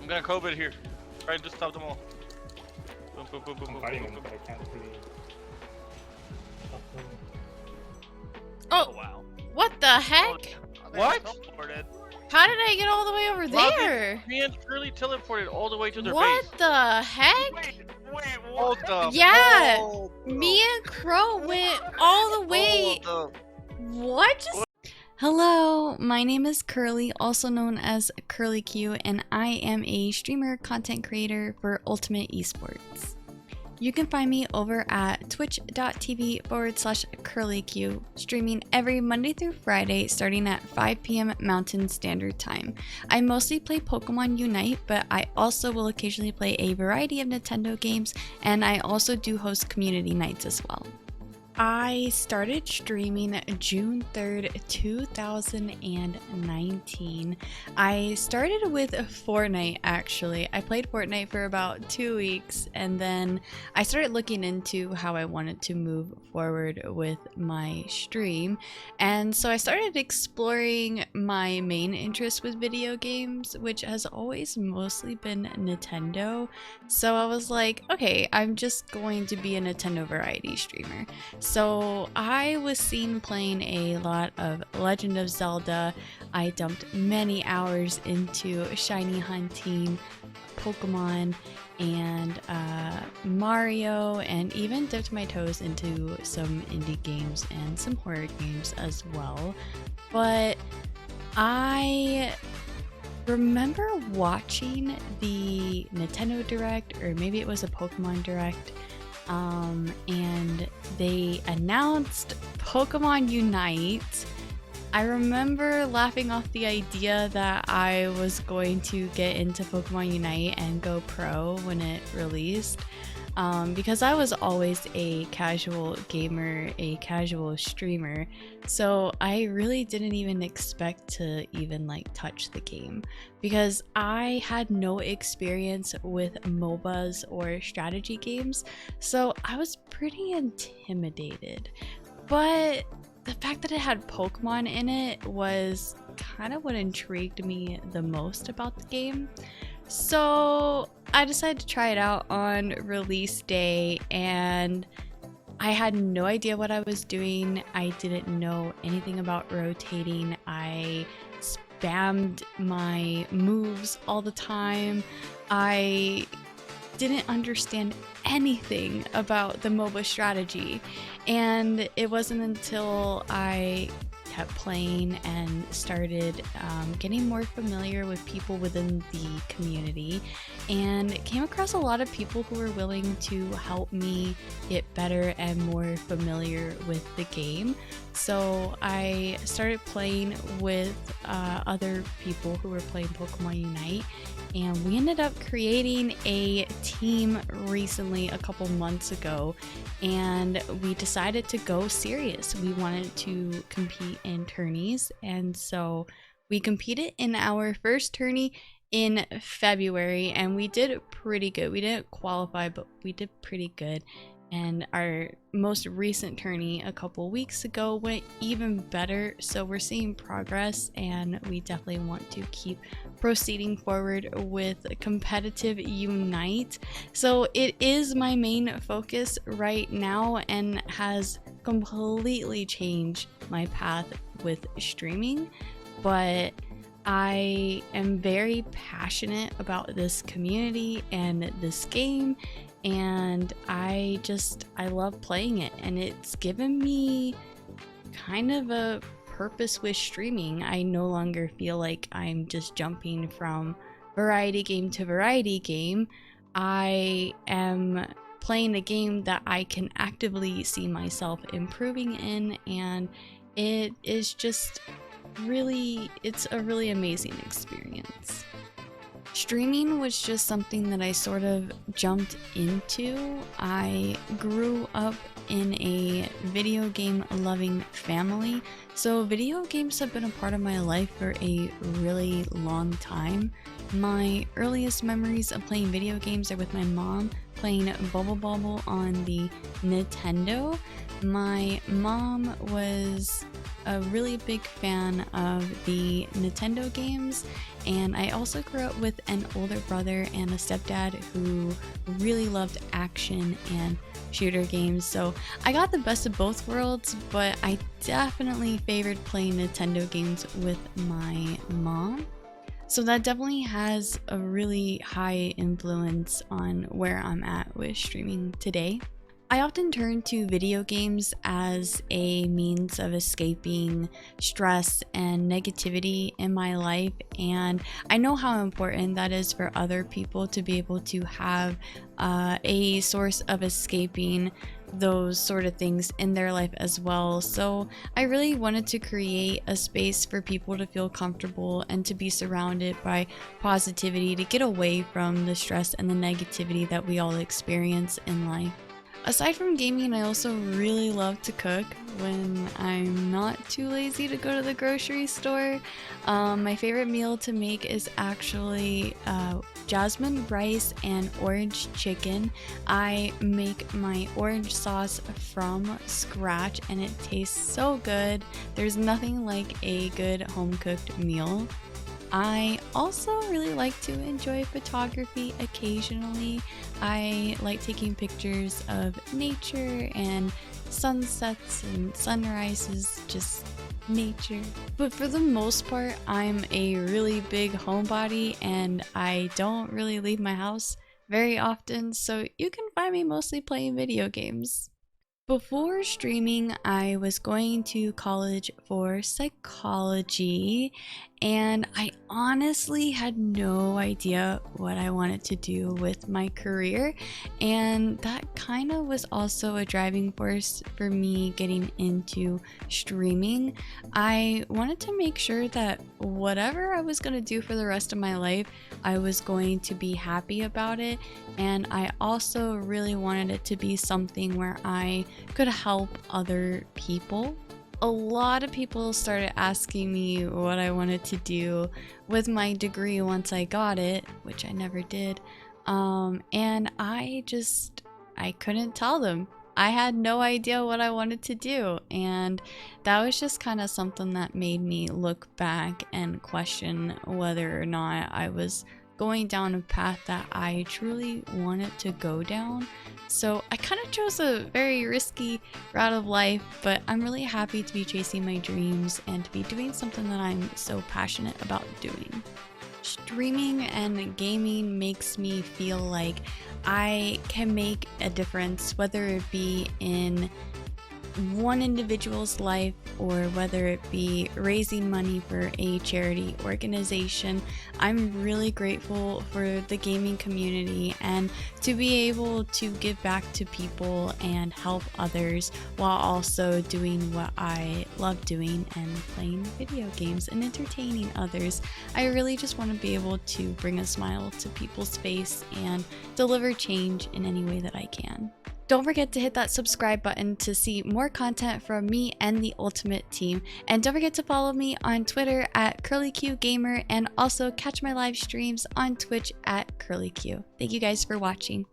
I'm gonna COVID here. Try to stop them all. Boom, boom, boom, boom, I'm boom, fighting boom, them, boom. but I can't really stop them. Oh, Wow. what the heck? What? Teleported. How did I get all the way over there? Me and Curlie teleported all the way to their What base. the heck? Wait, Hold what? the Yeah, Hold me and Crow went all the way. Hold What just? Hello, my name is Curlie, also known as CurlieQ, and I am a streamer content creator for Ultimate Esports. You can find me over at twitch.tv/CurlieQ, streaming every Monday through Friday starting at 5 p.m. Mountain Standard Time. I mostly play Pokemon Unite, but I also will occasionally play a variety of Nintendo games, and I also do host community nights as well. I started streaming June 3rd, 2019. I started with Fortnite actually. I played Fortnite for about 2 weeks and then I started looking into how I wanted to move forward with my stream. And so I started exploring my main interest with video games, which has always mostly been Nintendo. So I was like, okay, I'm just going to be a Nintendo variety streamer. So I was seen playing a lot of Legend of Zelda. I dumped many hours into shiny hunting, Pokemon, and Mario, and even dipped my toes into some indie games and some horror games as well. But I remember watching the Nintendo Direct, or maybe it was a Pokemon Direct, and they announced Pokemon Unite. I remember laughing off the idea that I was going to get into Pokemon Unite and go pro when it released, because I was always a casual gamer, a casual streamer, so I really didn't even expect to even like touch the game because I had no experience with MOBAs or strategy games, so I was pretty intimidated. But the fact that it had Pokemon in it was kind of what intrigued me the most about the game. So I decided to try it out on release day, and I had no idea what I was doing. I didn't know anything about rotating. I spammed my moves all the time. I didn't understand anything about the MOBA strategy, and it wasn't until I kept playing and started getting more familiar with people within the community and came across a lot of people who were willing to help me get better and more familiar with the game. So I started playing with other people who were playing Pokemon Unite, and we ended up creating a team recently, a couple months ago, and we decided to go serious. We wanted to compete in tourneys, and so we competed in our first tourney in February, and we did pretty good. We didn't qualify, but we did pretty good. And our most recent tourney a couple weeks ago went even better, so we're seeing progress, and we definitely want to keep proceeding forward with Competitve Unite. So it is my main focus right now and has completely changed my path with streaming, but I am very passionate about this community and this game, and I love playing it, and it's given me kind of a purpose with streaming. I no longer feel like I'm just jumping from variety game to variety game. I am playing a game that I can actively see myself improving in, and it is just it's a really amazing experience. Streaming was just something that I sort of jumped into. I grew up in a video game loving family, so video games have been a part of my life for a really long time. My earliest memories of playing video games are with my mom playing Bubble Bobble on the Nintendo. My mom was a really big fan of the Nintendo games, and I also grew up with an older brother and a stepdad who really loved action and shooter games, so I got the best of both worlds, but I definitely favored playing Nintendo games with my mom. So that definitely has a really high influence on where I'm at with streaming today. I often turn to video games as a means of escaping stress and negativity in my life, and I know how important that is for other people to be able to have a source of escaping those sort of things in their life as well. So I really wanted to create a space for people to feel comfortable and to be surrounded by positivity, to get away from the stress and the negativity that we all experience in life. Aside from gaming, I also really love to cook when I'm not too lazy to go to the grocery store. My favorite meal to make is actually jasmine rice and orange chicken. I make my orange sauce from scratch and it tastes so good. There's nothing like a good home-cooked meal. I also really like to enjoy photography occasionally. I like taking pictures of nature and sunsets and sunrises, just nature. But for the most part, I'm a really big homebody and I don't really leave my house very often, so you can find me mostly playing video games. Before streaming, I was going to college for psychology, and I honestly had no idea what I wanted to do with my career, and that kind of was also a driving force for me getting into streaming. I wanted to make sure that whatever I was going to do for the rest of my life, I was going to be happy about it, and I also really wanted it to be something where I could help other people. A lot of people started asking me what I wanted to do with my degree once I got it, which I never did, and I couldn't tell them. I had no idea what I wanted to do, and that was just kind of something that made me look back and question whether or not I was going down a path that I truly wanted to go down. So I kind of chose a very risky route of life, but I'm really happy to be chasing my dreams and to be doing something that I'm so passionate about doing. Streaming and gaming makes me feel like I can make a difference, whether it be in one individual's life or whether it be raising money for a charity organization. I'm really grateful for the gaming community and to be able to give back to people and help others while also doing what I love doing and playing video games and entertaining others. I really just want to be able to bring a smile to people's face and deliver change in any way that I can. Don't forget to hit that subscribe button to see more content from me and the Ultimate Team. And don't forget to follow me on Twitter at CurlieQ Gamer and also catch my live streams on Twitch at CurlieQ. Thank you guys for watching.